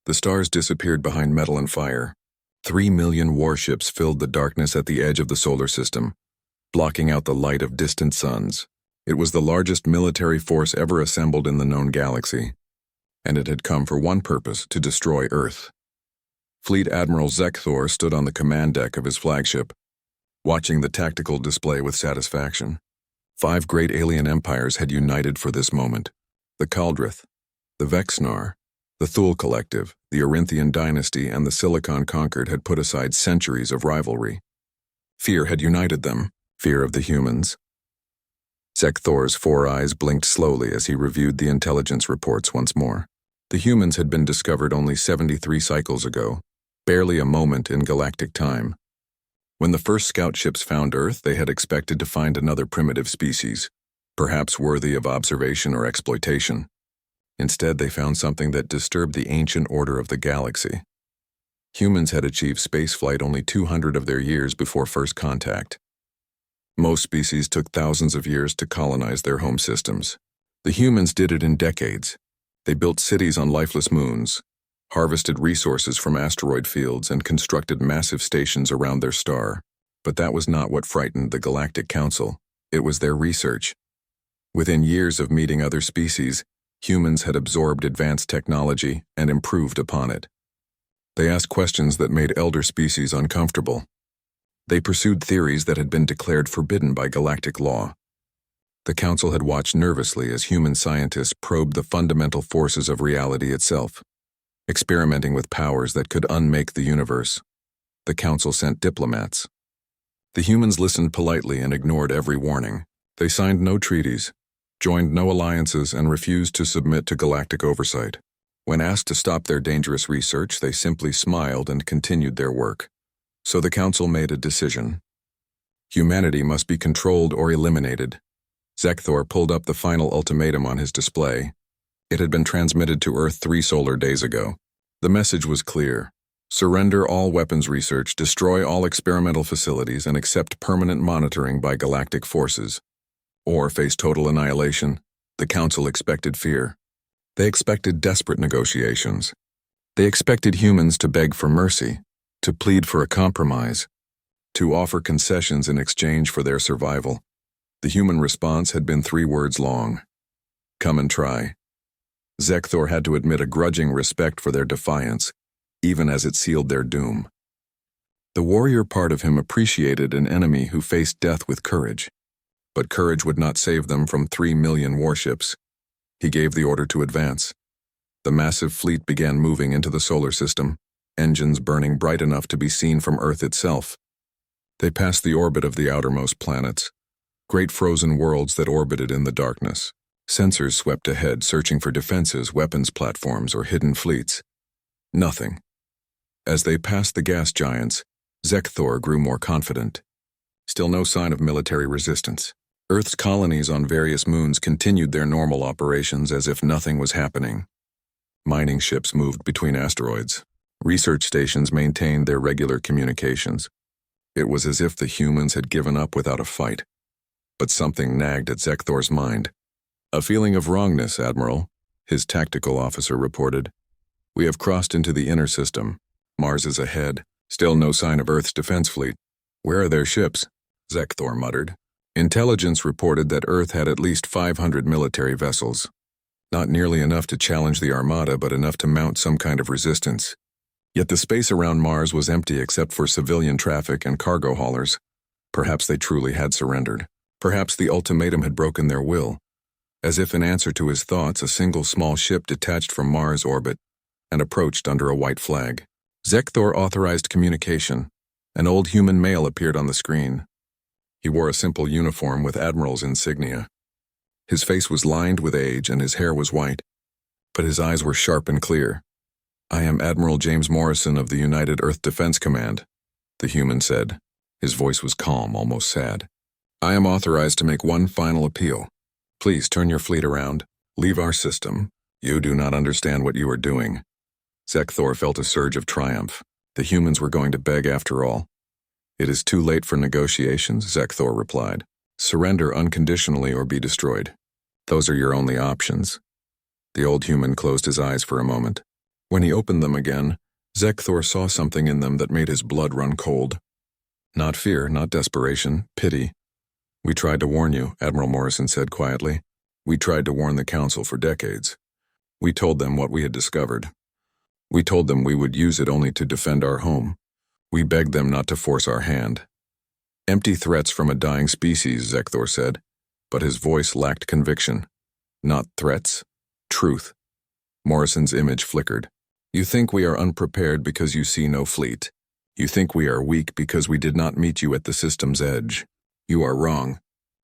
The stars disappeared behind metal and fire. 3 million warships filled the darkness at the edge of the solar system, blocking out the light of distant suns. It was the largest military force ever assembled in the known galaxy, and it had come for one purpose: to destroy Earth. Fleet Admiral Zekthor stood on the command deck of his flagship, watching the tactical display with satisfaction. 5 great alien empires had united for this moment: the Kaldrith, the Vexnar, the Thule Collective, the Orinthian dynasty, and the Silicon Conquered had put aside centuries of rivalry. Fear had united them, fear of the humans. Zekthor's 4 eyes blinked slowly as he reviewed the intelligence reports once more. The humans had been discovered only 73 cycles ago, barely a moment in galactic time. When the first scout ships found Earth, they had expected to find another primitive species, perhaps worthy of observation or exploitation. Instead, they found something that disturbed the ancient order of the galaxy. Humans had achieved spaceflight only 200 of their years before first contact. Most species took thousands of years to colonize their home systems. The humans did it in decades. They built cities on lifeless moons, harvested resources from asteroid fields, and constructed massive stations around their star. But that was not what frightened the Galactic Council. It was their research. Within years of meeting other species, humans had absorbed advanced technology and improved upon it. They asked questions that made elder species uncomfortable. They pursued theories that had been declared forbidden by galactic law. The Council had watched nervously as human scientists probed the fundamental forces of reality itself, experimenting with powers that could unmake the universe. The Council sent diplomats. The humans listened politely and ignored every warning. They signed no treaties, joined no alliances, and refused to submit to galactic oversight. When asked to stop their dangerous research, they simply smiled and continued their work. So the Council made a decision. Humanity must be controlled or eliminated. Zekthor pulled up the final ultimatum on his display. It had been transmitted to Earth 3 solar days ago. The message was clear: surrender all weapons research, destroy all experimental facilities, and accept permanent monitoring by galactic forces. Or face total annihilation. The Council expected fear. They expected desperate negotiations. They expected humans to beg for mercy, to plead for a compromise, to offer concessions in exchange for their survival. The human response had been 3 words long: come and try. Zekthor had to admit a grudging respect for their defiance, even as it sealed their doom. The warrior part of him appreciated an enemy who faced death with courage. But courage would not save them from 3 million warships. He gave the order to advance. The massive fleet began moving into the solar system, engines burning bright enough to be seen from Earth itself. They passed the orbit of the outermost planets, great frozen worlds that orbited in the darkness. Sensors swept ahead, searching for defenses, weapons platforms, or hidden fleets. Nothing. As they passed the gas giants, Zekthor grew more confident. Still no sign of military resistance. Earth's colonies on various moons continued their normal operations as if nothing was happening. Mining ships moved between asteroids. Research stations maintained their regular communications. It was as if the humans had given up without a fight. But something nagged at Zekthor's mind. A feeling of wrongness, Admiral, his tactical officer reported. We have crossed into the inner system. Mars is ahead. Still no sign of Earth's defense fleet. Where are their ships? Zekthor muttered. Intelligence reported that Earth had at least 500 military vessels. Not nearly enough to challenge the Armada, but enough to mount some kind of resistance. Yet the space around Mars was empty except for civilian traffic and cargo haulers. Perhaps they truly had surrendered. Perhaps the ultimatum had broken their will. As if in answer to his thoughts, a single small ship detached from Mars orbit and approached under a white flag. Zekthor authorized communication. An old human male appeared on the screen. He wore a simple uniform with Admiral's insignia. His face was lined with age and his hair was white, but his eyes were sharp and clear. I am Admiral James Morrison of the United Earth Defense Command, the human said. His voice was calm, almost sad. I am authorized to make one final appeal. Please turn your fleet around. Leave our system. You do not understand what you are doing. Zekthor felt a surge of triumph. The humans were going to beg after all. It is too late for negotiations, Zekthor replied. Surrender unconditionally or be destroyed. Those are your only options. The old human closed his eyes for a moment. When he opened them again, Zekthor saw something in them that made his blood run cold. Not fear, not desperation, pity. "We tried to warn you," Admiral Morrison said quietly. "We tried to warn the Council for decades. We told them what we had discovered. We told them we would use it only to defend our home. We begged them not to force our hand." "Empty threats from a dying species," Zekthor said, but his voice lacked conviction. "Not threats, truth." Morrison's image flickered. "You think we are unprepared because you see no fleet. You think we are weak because we did not meet you at the system's edge. You are wrong.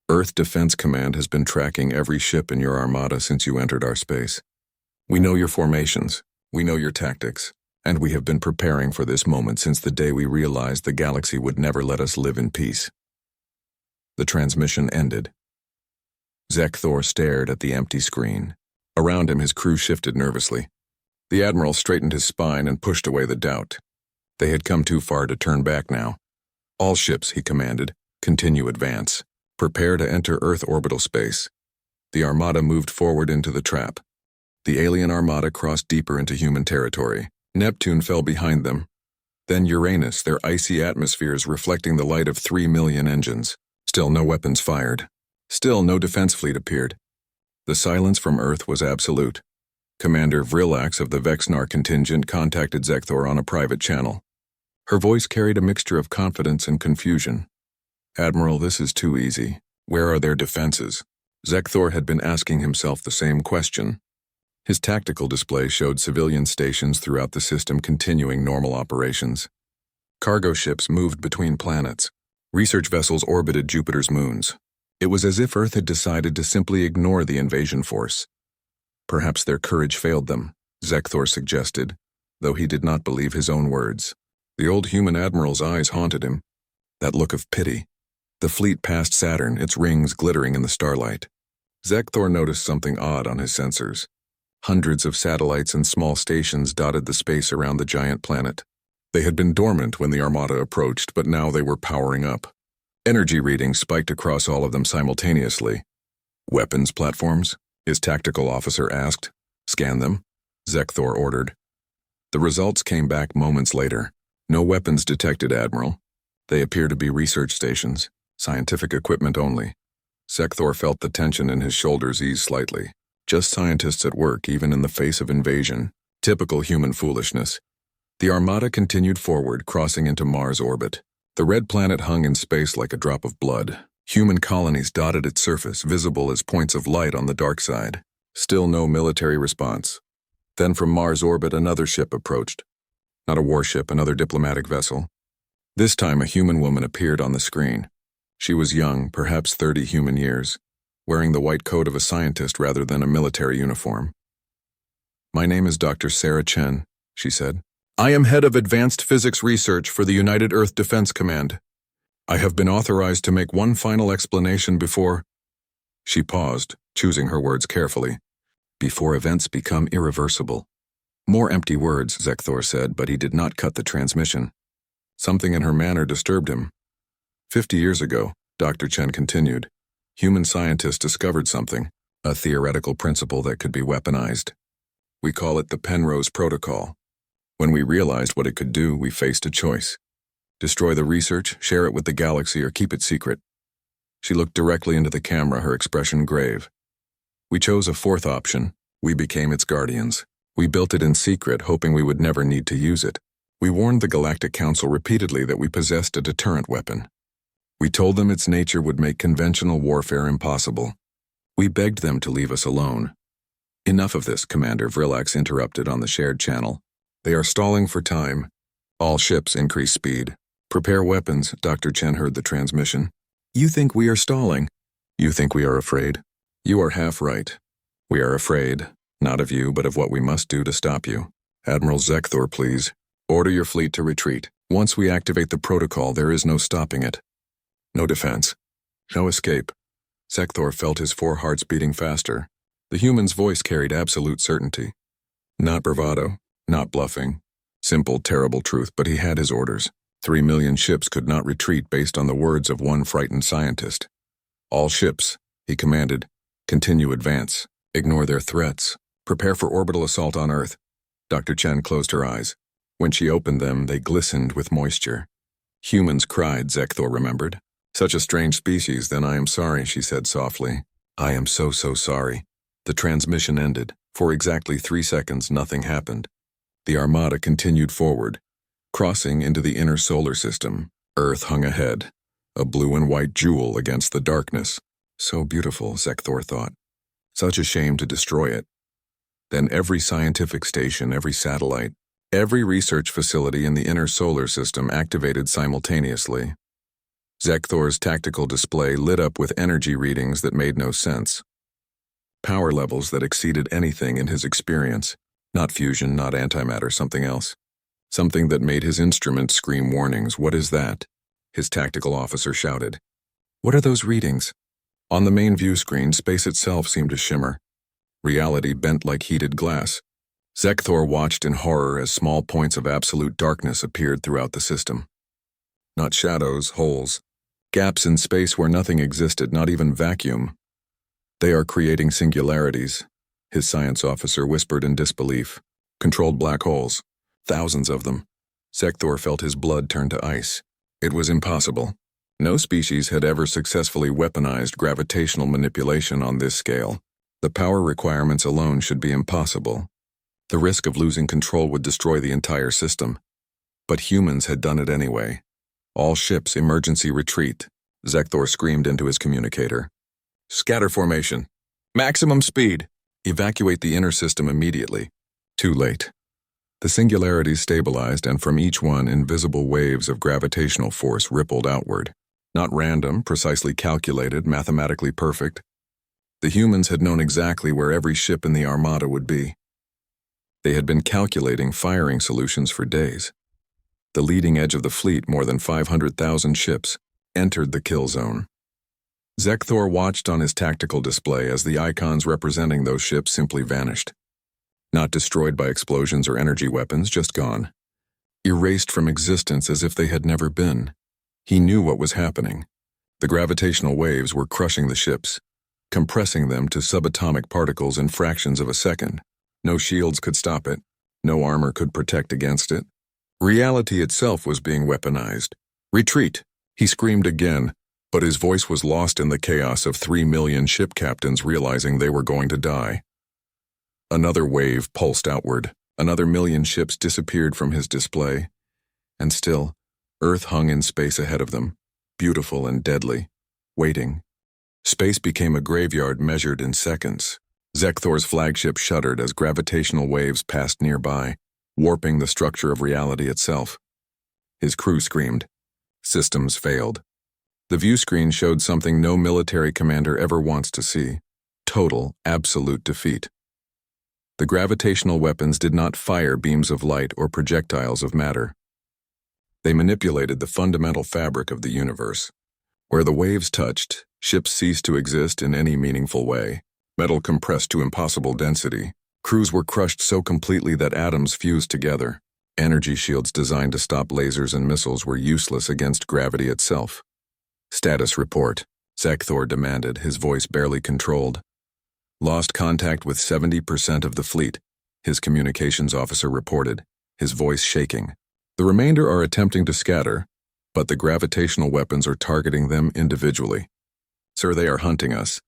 Earth Defense Command has been tracking every ship in your armada since you entered our space. We know your formations, we know your tactics, and we have been preparing for this moment since the day we realized the galaxy would never let us live in peace." The transmission ended. Zekthor stared at the empty screen. Around him, his crew shifted nervously. The Admiral straightened his spine and pushed away the doubt. They had come too far to turn back now. "All ships," he commanded, "continue advance. Prepare to enter Earth orbital space." The Armada moved forward into the trap. The alien Armada crossed deeper into human territory. Neptune fell behind them. Then Uranus, their icy atmospheres reflecting the light of 3 million engines. Still no weapons fired. Still no defense fleet appeared. The silence from Earth was absolute. Commander Vrillax of the Vexnar contingent contacted Zekthor on a private channel. Her voice carried a mixture of confidence and confusion. "Admiral, this is too easy. Where are their defenses?" Zekthor had been asking himself the same question. His tactical display showed civilian stations throughout the system continuing normal operations. Cargo ships moved between planets. Research vessels orbited Jupiter's moons. It was as if Earth had decided to simply ignore the invasion force. Perhaps their courage failed them, Zekthor suggested, though he did not believe his own words. The old human admiral's eyes haunted him. That look of pity. The fleet passed Saturn, its rings glittering in the starlight. Zekthor noticed something odd on his sensors. Hundreds of satellites and small stations dotted the space around the giant planet. They had been dormant when the Armada approached, but now they were powering up. Energy readings spiked across all of them simultaneously. "Weapons platforms?" his tactical officer asked. "Scan them," Zekthor ordered. The results came back moments later. "No weapons detected, Admiral. They appear to be research stations, scientific equipment only." Zekthor felt the tension in his shoulders ease slightly. Just scientists at work, even in the face of invasion. Typical human foolishness. The Armada continued forward, crossing into Mars orbit. The red planet hung in space like a drop of blood. Human colonies dotted its surface, visible as points of light on the dark side. Still no military response. Then from Mars orbit another ship approached. Not a warship, another diplomatic vessel. This time a human woman appeared on the screen. She was young, perhaps 30 human years, wearing the white coat of a scientist rather than a military uniform. "My name is Dr. Sarah Chen," she said. "I am head of advanced physics research for the United Earth Defense Command. I have been authorized to make one final explanation before—" She paused, choosing her words carefully. "Before events become irreversible." More empty words, Zekthor said, but he did not cut the transmission. Something in her manner disturbed him. 50 years ago, Dr. Chen continued, human scientists discovered something, a theoretical principle that could be weaponized. We call it the Penrose Protocol. When we realized what it could do, we faced a choice. Destroy the research, share it with the galaxy, or keep it secret. She looked directly into the camera, her expression grave. We chose a fourth option. We became its guardians. We built it in secret, hoping we would never need to use it. We warned the Galactic Council repeatedly that we possessed a deterrent weapon. We told them its nature would make conventional warfare impossible. We begged them to leave us alone. Enough of this, Commander Vrillax interrupted on the shared channel. They are stalling for time. All ships increase speed. Prepare weapons, Dr. Chen heard the transmission. You think we are stalling? You think we are afraid? You are half right. We are afraid, not of you, but of what we must do to stop you. Admiral Zekthor, please. Order your fleet to retreat. Once we activate the protocol, there is no stopping it. No defense. No escape. Zekthor felt his 4 hearts beating faster. The human's voice carried absolute certainty. Not bravado, not bluffing. Simple, terrible truth, but he had his orders. 3 million ships could not retreat based on the words of one frightened scientist. All ships, he commanded, continue advance. Ignore their threats. Prepare for orbital assault on Earth. Dr. Chen closed her eyes. When she opened them, they glistened with moisture. Humans cried, Zekthor remembered. Such a strange species, then I am sorry, she said softly. I am so sorry. The transmission ended. For exactly 3 seconds, nothing happened. The armada continued forward, crossing into the inner solar system. Earth hung ahead, a blue and white jewel against the darkness. So beautiful, Zekthor thought. Such a shame to destroy it. Then every scientific station, every satellite, every research facility in the inner solar system activated simultaneously. Zekthor's tactical display lit up with energy readings that made no sense. Power levels that exceeded anything in his experience. Not fusion, not antimatter, something else. Something that made his instruments scream warnings. What is that? His tactical officer shouted. What are those readings? On the main view screen, space itself seemed to shimmer. Reality bent like heated glass. Zekthor watched in horror as small points of absolute darkness appeared throughout the system. Not shadows, holes. Gaps in space where nothing existed, not even vacuum. They are creating singularities, his science officer whispered in disbelief. Controlled black holes. Thousands of them. Zekthor felt his blood turn to ice. It was impossible. No species had ever successfully weaponized gravitational manipulation on this scale. The power requirements alone should be impossible. The risk of losing control would destroy the entire system. But humans had done it anyway. All ships, emergency retreat. Zekthor screamed into his communicator. Scatter formation. Maximum speed. Evacuate the inner system immediately. Too late. The singularities stabilized, and from each one, invisible waves of gravitational force rippled outward. Not random, precisely calculated, mathematically perfect. The humans had known exactly where every ship in the armada would be. They had been calculating firing solutions for days. The leading edge of the fleet, more than 500,000 ships, entered the kill zone. Zekthor watched on his tactical display as the icons representing those ships simply vanished. Not destroyed by explosions or energy weapons, just gone. Erased from existence as if they had never been. He knew what was happening. The gravitational waves were crushing the ships, compressing them to subatomic particles in fractions of a second. No shields could stop it. No armor could protect against it. Reality itself was being weaponized. Retreat! He screamed again, but his voice was lost in the chaos of 3 million ship captains realizing they were going to die. Another wave pulsed outward. Another million ships disappeared from his display. And still, Earth hung in space ahead of them, beautiful and deadly, waiting. Space became a graveyard measured in seconds. Zekthor's flagship shuddered as gravitational waves passed nearby, warping the structure of reality itself. His crew screamed. Systems failed. The view screen showed something no military commander ever wants to see. Total, absolute defeat. The gravitational weapons did not fire beams of light or projectiles of matter. They manipulated the fundamental fabric of the universe. Where the waves touched, ships ceased to exist in any meaningful way. Metal compressed to impossible density. Crews were crushed so completely that atoms fused together. Energy shields designed to stop lasers and missiles were useless against gravity itself. Status report, Zekthor demanded, his voice barely controlled. Lost contact with 70% of the fleet, his communications officer reported, his voice shaking. The remainder are attempting to scatter, but the gravitational weapons are targeting them individually. Sir, they are hunting us.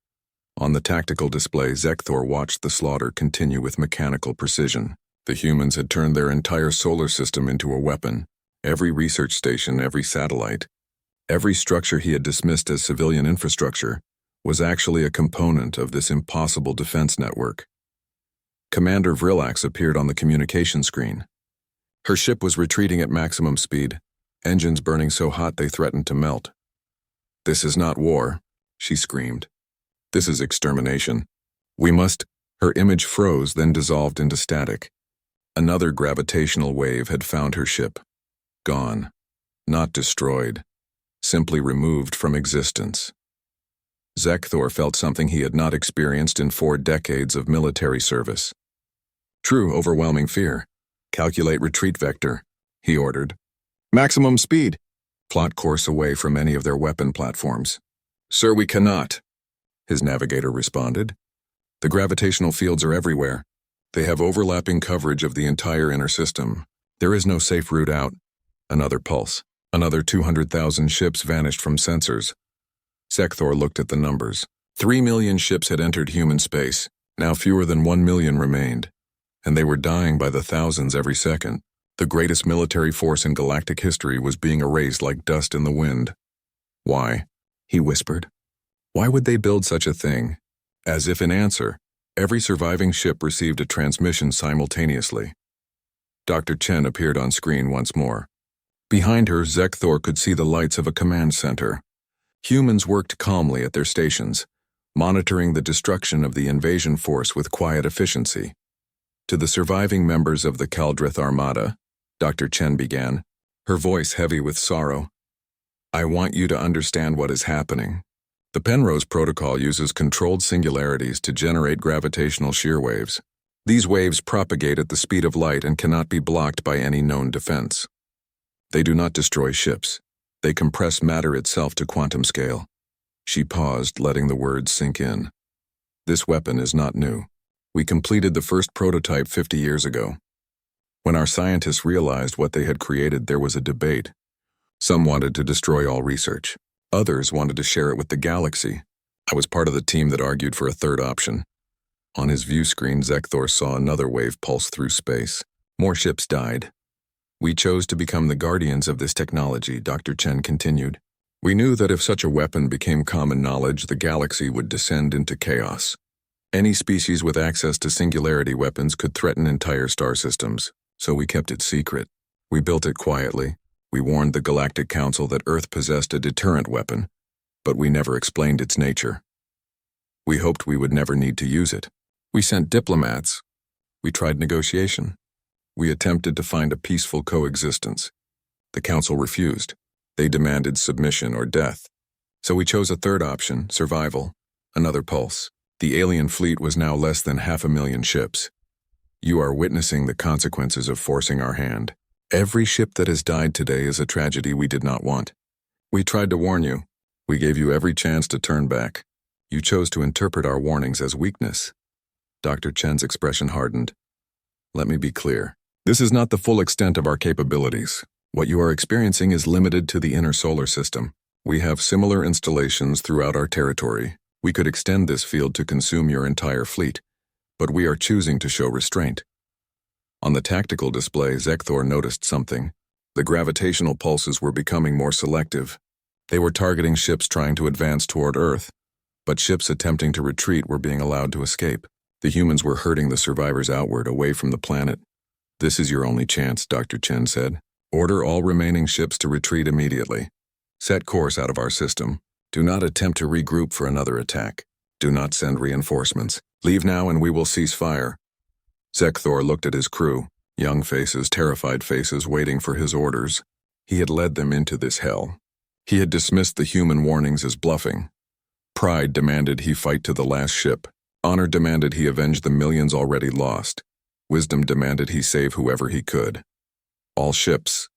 On the tactical display, Zekthor watched the slaughter continue with mechanical precision. The humans had turned their entire solar system into a weapon. Every research station, every satellite, every structure he had dismissed as civilian infrastructure was actually a component of this impossible defense network. Commander Vrillax appeared on the communication screen. Her ship was retreating at maximum speed, engines burning so hot they threatened to melt. This is not war, she screamed. This is extermination. We must. Her image froze, then dissolved into static. Another gravitational wave had found her ship. Gone. Not destroyed. Simply removed from existence. Zekthor felt something he had not experienced in 4 decades of military service. True, overwhelming fear. Calculate retreat vector, he ordered. Maximum speed. Plot course away from any of their weapon platforms. Sir, we cannot, his navigator responded. The gravitational fields are everywhere. They have overlapping coverage of the entire inner system. There is no safe route out. Another pulse. Another 200,000 ships vanished from sensors. Sekthor looked at the numbers. 3 million ships had entered human space. Now fewer than 1 million remained. And they were dying by the thousands every second. The greatest military force in galactic history was being erased like dust in the wind. Why? He whispered. Why would they build such a thing? As if in answer, every surviving ship received a transmission simultaneously. Dr. Chen appeared on screen once more. Behind her, Sekthor could see the lights of a command center. Humans worked calmly at their stations, monitoring the destruction of the invasion force with quiet efficiency. To the surviving members of the Kaldrith Armada, Dr. Chen began, her voice heavy with sorrow. I want you to understand what is happening. The Penrose Protocol uses controlled singularities to generate gravitational shear waves. These waves propagate at the speed of light and cannot be blocked by any known defense. They do not destroy ships. They compress matter itself to quantum scale. She paused, letting the words sink in. This weapon is not new. We completed the first prototype 50 years ago. When our scientists realized what they had created, there was a debate. Some wanted to destroy all research. Others wanted to share it with the galaxy. I was part of the team that argued for a third option. On his view screen, Sekthor saw another wave pulse through space. More ships died. We chose to become the guardians of this technology, Dr. Chen continued. We knew that if such a weapon became common knowledge, the galaxy would descend into chaos. Any species with access to singularity weapons could threaten entire star systems, so we kept it secret. We built it quietly. We warned the Galactic Council that Earth possessed a deterrent weapon, but we never explained its nature. We hoped we would never need to use it. We sent diplomats. We tried negotiation. We attempted to find a peaceful coexistence. The Council refused. They demanded submission or death. So we chose a third option, survival, another pulse. The alien fleet was now less than 500,000 ships. You are witnessing the consequences of forcing our hand. Every ship that has died today is a tragedy we did not want. We tried to warn you. We gave you every chance to turn back. You chose to interpret our warnings as weakness. Dr. Chen's expression hardened. Let me be clear. This is not the full extent of our capabilities. What you are experiencing is limited to the inner solar system. We have similar installations throughout our territory. We could extend this field to consume your entire fleet, but we are choosing to show restraint. On the tactical display, Sekthor noticed something. The gravitational pulses were becoming more selective. They were targeting ships trying to advance toward Earth, but ships attempting to retreat were being allowed to escape. The humans were herding the survivors outward, away from the planet. This is your only chance, Dr. Chen said. Order all remaining ships to retreat immediately. Set course out of our system. Do not attempt to regroup for another attack. Do not send reinforcements. Leave now and we will cease fire. Sekthor looked at his crew, young faces, terrified faces, waiting for his orders. He had led them into this hell. He had dismissed the human warnings as bluffing. Pride demanded he fight to the last ship. Honor demanded he avenge the millions already lost. Wisdom demanded he save whoever he could. All ships,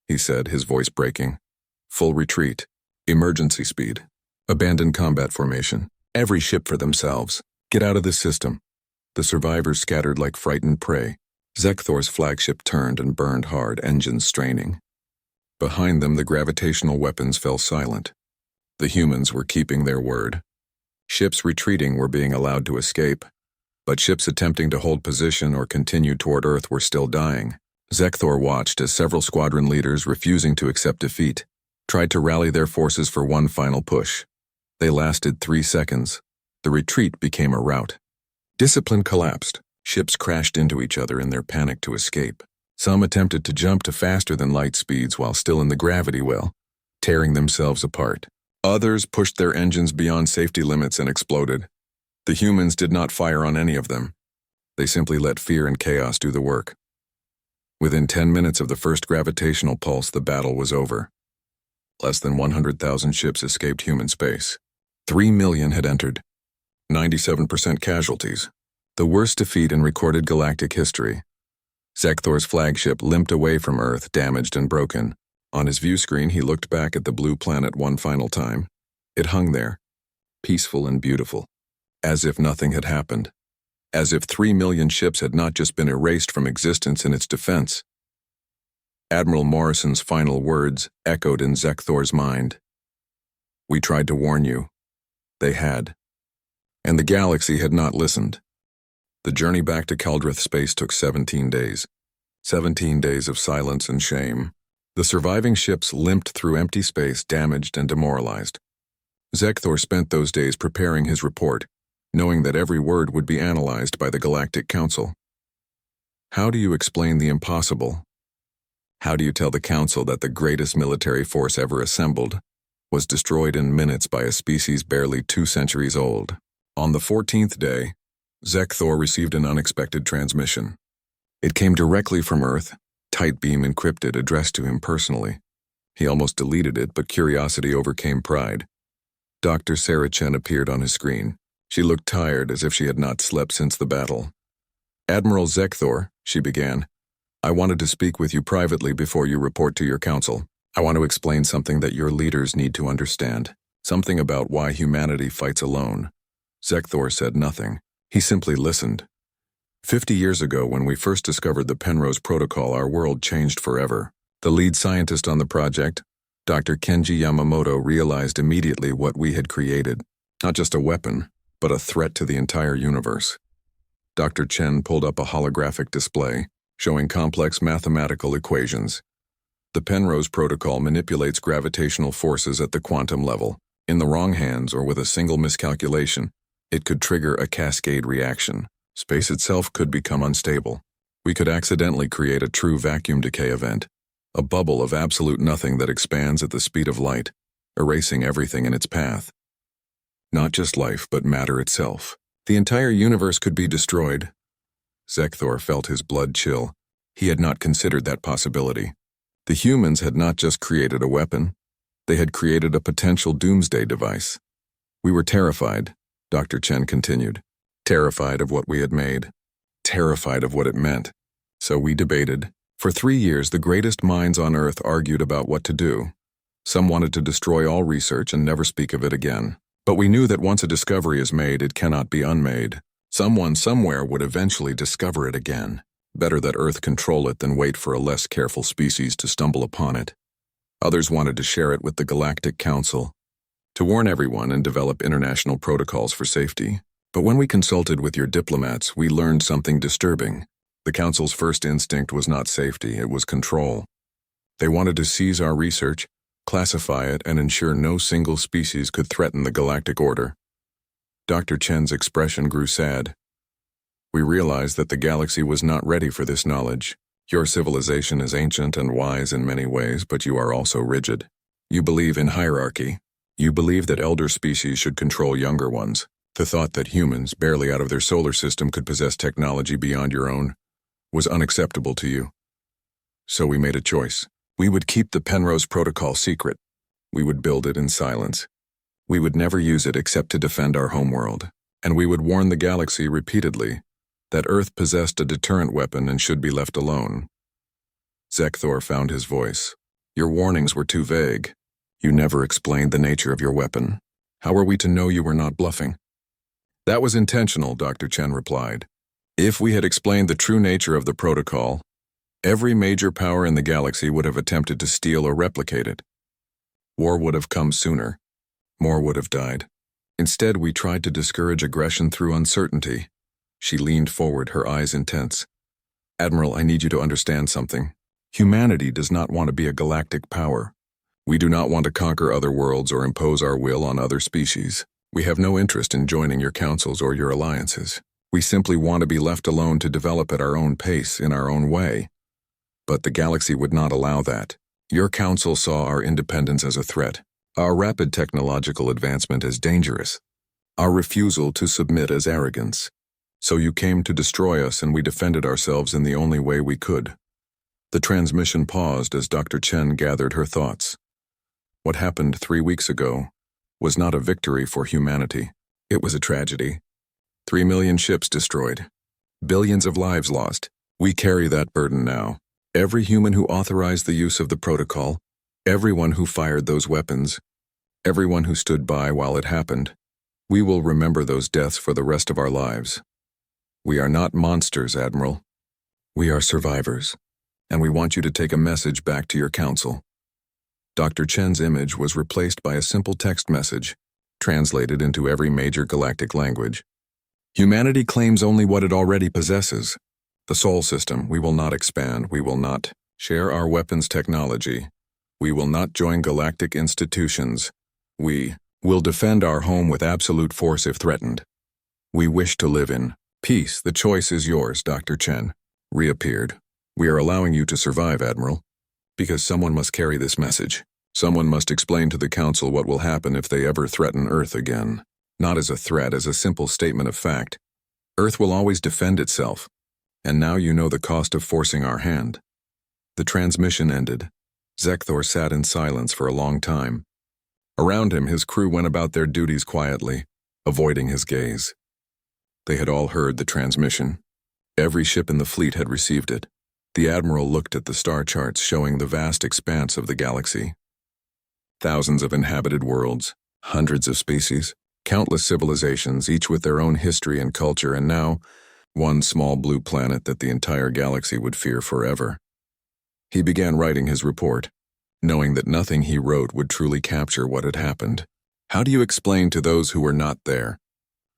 he said, his voice breaking. Full retreat. Emergency speed. Abandon combat formation. Every ship for themselves. Get out of this system. The survivors scattered like frightened prey. Sekthor's flagship turned and burned hard, engines straining. Behind them, the gravitational weapons fell silent. The humans were keeping their word. Ships retreating were being allowed to escape, but ships attempting to hold position or continue toward Earth were still dying. Sekthor watched as several squadron leaders, refusing to accept defeat, tried to rally their forces for one final push. They lasted 3 seconds. The retreat became a rout. Discipline collapsed. Ships crashed into each other in their panic to escape. Some attempted to jump to faster than light speeds while still in the gravity well, tearing themselves apart. Others pushed their engines beyond safety limits and exploded. The humans did not fire on any of them. They simply let fear and chaos do the work. Within 10 minutes of the first gravitational pulse, the battle was over. Less than 100,000 ships escaped human space. 3 million had entered. 97% casualties. The worst defeat in recorded galactic history. Sekthor's flagship limped away from Earth, damaged and broken. On his view screen, he looked back at the blue planet one final time. It hung there, peaceful and beautiful, as if nothing had happened. as if 3 million ships had not just been erased from existence in its defense. Admiral Morrison's final words echoed in Zekthor's mind. We tried to warn you. They had. And the galaxy had not listened. The journey back to Kaldrith space took 17 days. 17 days of silence and shame. The surviving ships limped through empty space, damaged and demoralized. Zekthor spent those days preparing his report, knowing that every word would be analyzed by the Galactic Council. How do you explain the impossible? How do you tell the Council that the greatest military force ever assembled was destroyed in minutes by a species barely 2 centuries old? On the 14th day, Zekthor received an unexpected transmission. It came directly from Earth, tight beam encrypted, addressed to him personally. He almost deleted it, but curiosity overcame pride. Dr. Sarah Chen appeared on his screen. She looked tired, as if she had not slept since the battle. Admiral Zekthor, she began, I wanted to speak with you privately before you report to your council. I want to explain something that your leaders need to understand. Something about why humanity fights alone. Zekthor said nothing. He simply listened. 50 years ago, when we first discovered the Penrose Protocol, our world changed forever. The lead scientist on the project, Dr. Kenji Yamamoto, realized immediately what we had created. Not just a weapon, but a threat to the entire universe. Dr. Chen pulled up a holographic display, showing complex mathematical equations. The Penrose Protocol manipulates gravitational forces at the quantum level. In the wrong hands or with a single miscalculation, it could trigger a cascade reaction. Space itself could become unstable. We could accidentally create a true vacuum decay event, a bubble of absolute nothing that expands at the speed of light, erasing everything in its path. Not just life, but matter itself. The entire universe could be destroyed. Zekthor felt his blood chill. He had not considered that possibility. The humans had not just created a weapon. They had created a potential doomsday device. We were terrified, Dr. Chen continued. Terrified of what we had made. Terrified of what it meant. So we debated. For 3 years, the greatest minds on Earth argued about what to do. Some wanted to destroy all research and never speak of it again. But we knew that once a discovery is made, it cannot be unmade. Someone somewhere would eventually discover it again. Better that Earth control it than wait for a less careful species to stumble upon it. Others wanted to share it with the Galactic Council, to warn everyone and develop international protocols for safety. But when we consulted with your diplomats, we learned something disturbing. The Council's first instinct was not safety, it was control. They wanted to seize our research, classify it, and ensure no single species could threaten the galactic order. Dr. Chen's expression grew sad. We realized that the galaxy was not ready for this knowledge. Your civilization is ancient and wise in many ways, but you are also rigid. You believe in hierarchy. You believe that elder species should control younger ones. The thought that humans, barely out of their solar system, could possess technology beyond your own was unacceptable to you. So we made a choice. We would keep the Penrose Protocol secret. We would build it in silence. We would never use it except to defend our homeworld. And we would warn the galaxy repeatedly that Earth possessed a deterrent weapon and should be left alone. Zekthor found his voice. Your warnings were too vague. You never explained the nature of your weapon. How are we to know you were not bluffing? That was intentional, Dr. Chen replied. If we had explained the true nature of the protocol, every major power in the galaxy would have attempted to steal or replicate it. War would have come sooner. More would have died. Instead, we tried to discourage aggression through uncertainty. She leaned forward, her eyes intense. Admiral, I need you to understand something. Humanity does not want to be a galactic power. We do not want to conquer other worlds or impose our will on other species. We have no interest in joining your councils or your alliances. We simply want to be left alone to develop at our own pace, in our own way. But the galaxy would not allow that. Your council saw our independence as a threat, our rapid technological advancement as dangerous, our refusal to submit as arrogance. So you came to destroy us, and we defended ourselves in the only way we could. The transmission paused as Dr. Chen gathered her thoughts. What happened 3 weeks ago was not a victory for humanity. It was a tragedy. 3 million ships destroyed. Billions of lives lost. We carry that burden now. Every human who authorized the use of the protocol, everyone who fired those weapons, everyone who stood by while it happened, we will remember those deaths for the rest of our lives. We are not monsters, Admiral. We are survivors, and we want you to take a message back to your council. Dr. Chen's image was replaced by a simple text message, translated into every major galactic language. Humanity claims only what it already possesses. The Sol system. We will not expand. We will not share our weapons technology. We will not join galactic institutions. We will defend our home with absolute force if threatened. We wish to live in peace. The choice is yours, Dr. Chen. Reappeared. We are allowing you to survive, Admiral. Because someone must carry this message. Someone must explain to the Council what will happen if they ever threaten Earth again. Not as a threat, as a simple statement of fact. Earth will always defend itself. And now you know the cost of forcing our hand. The transmission ended. Zekthor sat in silence for a long time. Around him, his crew went about their duties quietly, avoiding his gaze. They had all heard the transmission. Every ship in the fleet had received it. The Admiral looked at the star charts showing the vast expanse of the galaxy. Thousands of inhabited worlds, hundreds of species, countless civilizations, each with their own history and culture, and now, one small blue planet that the entire galaxy would fear forever. He began writing his report, knowing that nothing he wrote would truly capture what had happened. How do you explain to those who were not there?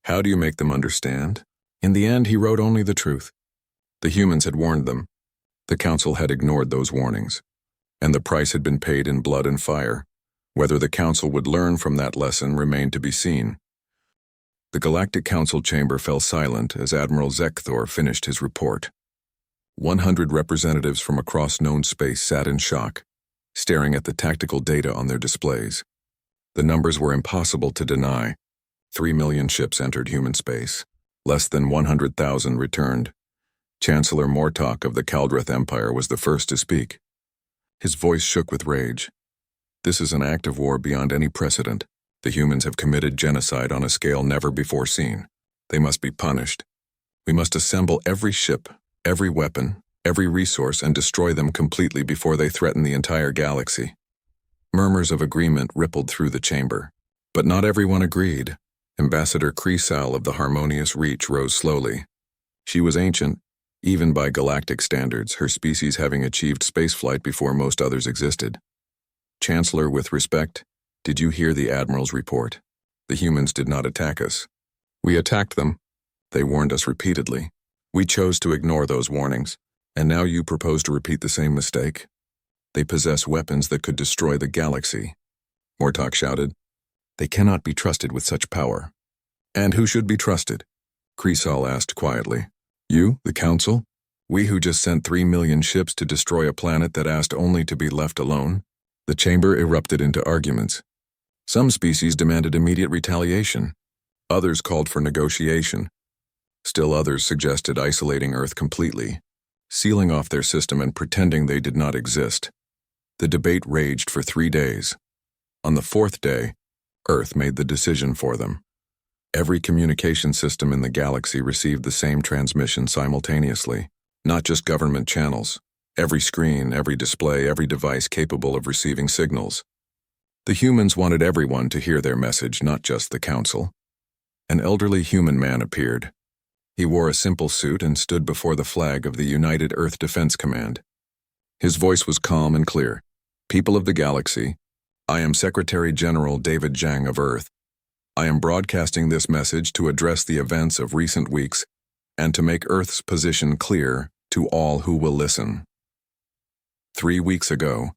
How do you make them understand? In the end, he wrote only the truth. The humans had warned them. The Council had ignored those warnings, and the price had been paid in blood and fire. Whether the Council would learn from that lesson remained to be seen. The Galactic Council chamber fell silent as Admiral Zekthor finished his report. 100 representatives from across known space sat in shock, staring at the tactical data on their displays. The numbers were impossible to deny. 3 million ships entered human space. Less than 100,000 returned. Chancellor Mortok of the Kaldreth Empire was the first to speak. His voice shook with rage. This is an act of war beyond any precedent. The humans have committed genocide on a scale never before seen. They must be punished. We must assemble every ship, every weapon, every resource, and destroy them completely before they threaten the entire galaxy. Murmurs of agreement rippled through the chamber. But not everyone agreed. Ambassador Kreesal of the Harmonious Reach rose slowly. She was ancient, even by galactic standards, her species having achieved spaceflight before most others existed. Chancellor, with respect, did you hear the Admiral's report? The humans did not attack us. We attacked them. They warned us repeatedly. We chose to ignore those warnings, and now you propose to repeat the same mistake? They possess weapons that could destroy the galaxy. Mortok shouted. They cannot be trusted with such power. And who should be trusted? Kreesal asked quietly. You, the Council? We who just sent 3 million ships to destroy a planet that asked only to be left alone? The chamber erupted into arguments. Some species demanded immediate retaliation. Others called for negotiation. Still others suggested isolating Earth completely, sealing off their system and pretending they did not exist. The debate raged for 3 days. On the 4th day, Earth made the decision for them. Every communication system in the galaxy received the same transmission simultaneously, not just government channels. Every screen, every display, every device capable of receiving signals. The humans wanted everyone to hear their message, not just the Council. An elderly human man appeared. He wore a simple suit and stood before the flag of the United Earth Defense Command. His voice was calm and clear. People of the galaxy, I am Secretary General David Zhang of Earth. I am broadcasting this message to address the events of recent weeks and to make Earth's position clear to all who will listen. 3 weeks ago,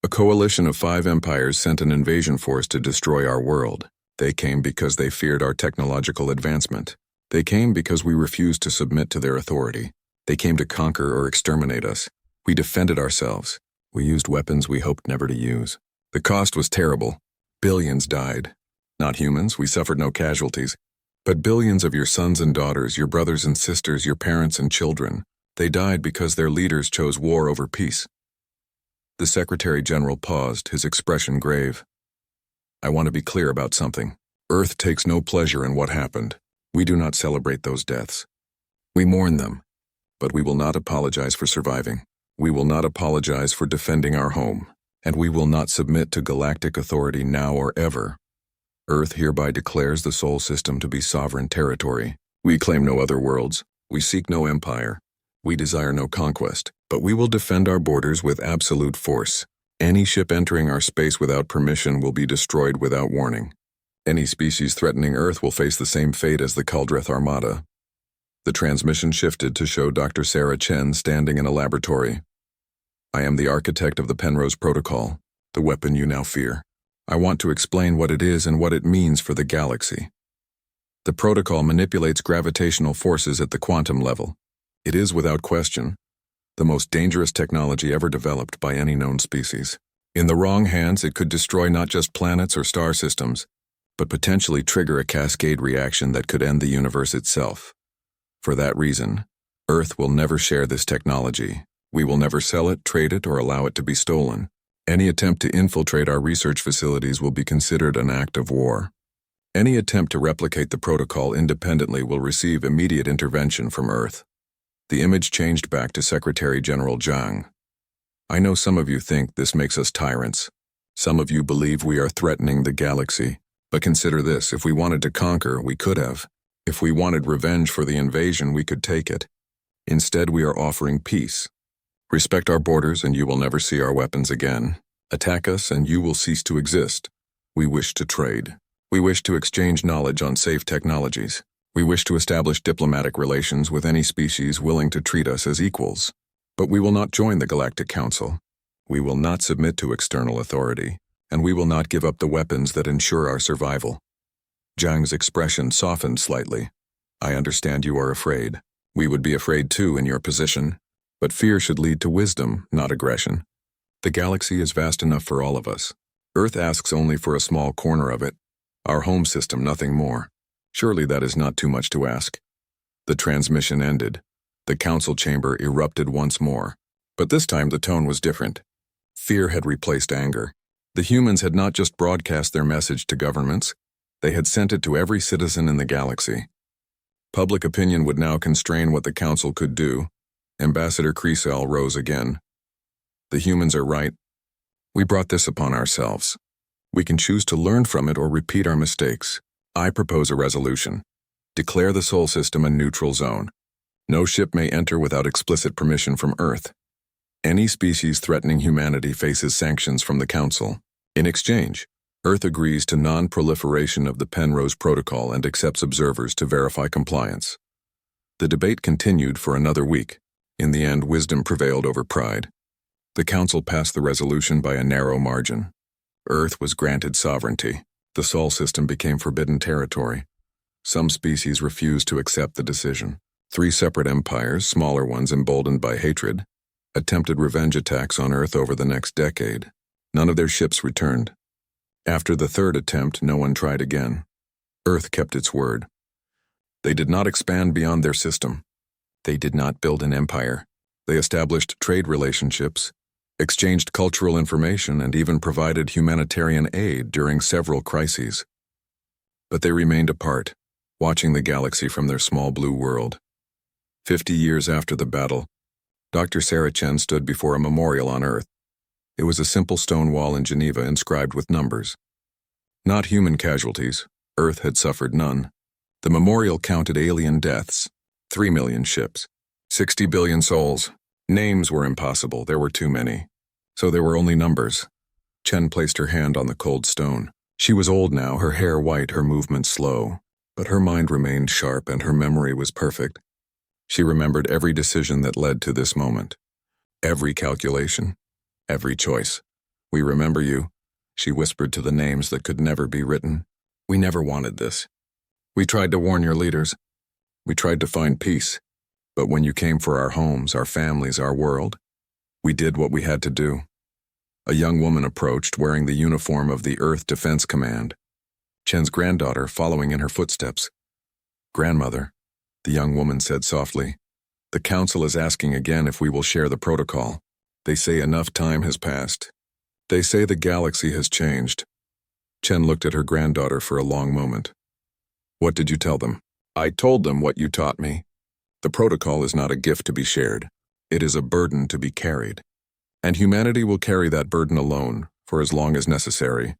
a coalition of 5 empires sent an invasion force to destroy our world. They came because they feared our technological advancement. They came because we refused to submit to their authority. They came to conquer or exterminate us. We defended ourselves. We used weapons we hoped never to use. The cost was terrible. Billions died. Not humans, we suffered no casualties. But billions of your sons and daughters, your brothers and sisters, your parents and children. They died because their leaders chose war over peace. The Secretary General paused, his expression grave. I want to be clear about something. Earth takes no pleasure in what happened. We do not celebrate those deaths. We mourn them, but we will not apologize for surviving. We will not apologize for defending our home, and we will not submit to galactic authority now or ever. Earth hereby declares the Sol system to be sovereign territory. We claim no other worlds. We seek no empire. We desire no conquest, but we will defend our borders with absolute force. Any ship entering our space without permission will be destroyed without warning. Any species threatening Earth will face the same fate as the Kuldreth Armada. The transmission shifted to show Dr. Sarah Chen standing in a laboratory. I am the architect of the Penrose Protocol, the weapon you now fear. I want to explain what it is and what it means for the galaxy. The protocol manipulates gravitational forces at the quantum level. It is, without question, the most dangerous technology ever developed by any known species. In the wrong hands, it could destroy not just planets or star systems, but potentially trigger a cascade reaction that could end the universe itself. For that reason, Earth will never share this technology. We will never sell it, trade it, or allow it to be stolen. Any attempt to infiltrate our research facilities will be considered an act of war. Any attempt to replicate the protocol independently will receive immediate intervention from Earth. The image changed back to Secretary General Zhang. I know some of you think this makes us tyrants. Some of you believe we are threatening the galaxy. But consider this, if we wanted to conquer, we could have. If we wanted revenge for the invasion, we could take it. Instead, we are offering peace. Respect our borders and you will never see our weapons again. Attack us and you will cease to exist. We wish to trade. We wish to exchange knowledge on safe technologies. We wish to establish diplomatic relations with any species willing to treat us as equals. But we will not join the Galactic Council. We will not submit to external authority, and we will not give up the weapons that ensure our survival. Zhang's expression softened slightly. I understand you are afraid. We would be afraid too in your position. But fear should lead to wisdom, not aggression. The galaxy is vast enough for all of us. Earth asks only for a small corner of it. Our home system, nothing more. Surely that is not too much to ask. The transmission ended. The council chamber erupted once more. But this time the tone was different. Fear had replaced anger. The humans had not just broadcast their message to governments, they had sent it to every citizen in the galaxy. Public opinion would now constrain what the council could do. Ambassador Kreisel rose again. The humans are right. We brought this upon ourselves. We can choose to learn from it or repeat our mistakes. I propose a resolution. Declare the Sol System a neutral zone. No ship may enter without explicit permission from Earth. Any species threatening humanity faces sanctions from the Council. In exchange, Earth agrees to non-proliferation of the Penrose Protocol and accepts observers to verify compliance. The debate continued for another week. In the end, wisdom prevailed over pride. The Council passed the resolution by a narrow margin. Earth was granted sovereignty. The Sol System became forbidden territory. Some species refused to accept the decision. 3 separate empires, smaller ones emboldened by hatred, attempted revenge attacks on Earth over the next decade. None of their ships returned. After the 3rd attempt, no one tried again. Earth kept its word. They did not expand beyond their system. They did not build an empire. They established trade relationships, exchanged cultural information, and even provided humanitarian aid during several crises. But they remained apart, watching the galaxy from their small blue world. 50 years after the battle, Dr. Sarah Chen stood before a memorial on Earth. It was a simple stone wall in Geneva inscribed with numbers. Not human casualties. Earth had suffered none. The memorial counted alien deaths. 3 million ships. 60 billion souls. Names were impossible, there were too many. So there were only numbers. Chen placed her hand on the cold stone. She was old now, her hair white, her movements slow. But her mind remained sharp and her memory was perfect. She remembered every decision that led to this moment. Every calculation. Every choice. We remember you, she whispered to the names that could never be written. We never wanted this. We tried to warn your leaders. We tried to find peace. But when you came for our homes, our families, our world, we did what we had to do. A young woman approached, wearing the uniform of the Earth Defense Command. Chen's granddaughter following in her footsteps. Grandmother, the young woman said softly, the council is asking again if we will share the protocol. They say enough time has passed. They say the galaxy has changed. Chen looked at her granddaughter for a long moment. What did you tell them? I told them what you taught me. The protocol is not a gift to be shared. It is a burden to be carried. And humanity will carry that burden alone, for as long as necessary.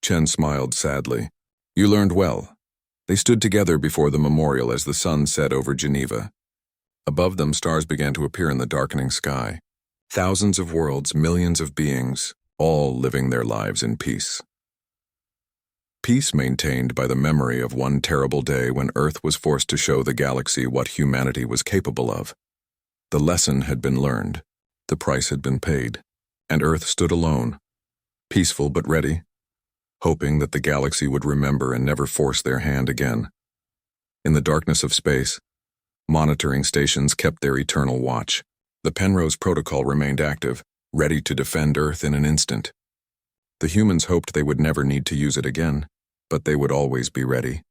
Chen smiled sadly. You learned well. They stood together before the memorial as the sun set over Geneva. Above them, stars began to appear in the darkening sky. Thousands of worlds, millions of beings, all living their lives in peace. Peace maintained by the memory of one terrible day when Earth was forced to show the galaxy what humanity was capable of. The lesson had been learned, the price had been paid, and Earth stood alone, peaceful but ready, hoping that the galaxy would remember and never force their hand again. In the darkness of space, monitoring stations kept their eternal watch. The Penrose Protocol remained active, ready to defend Earth in an instant. The humans hoped they would never need to use it again, but they would always be ready.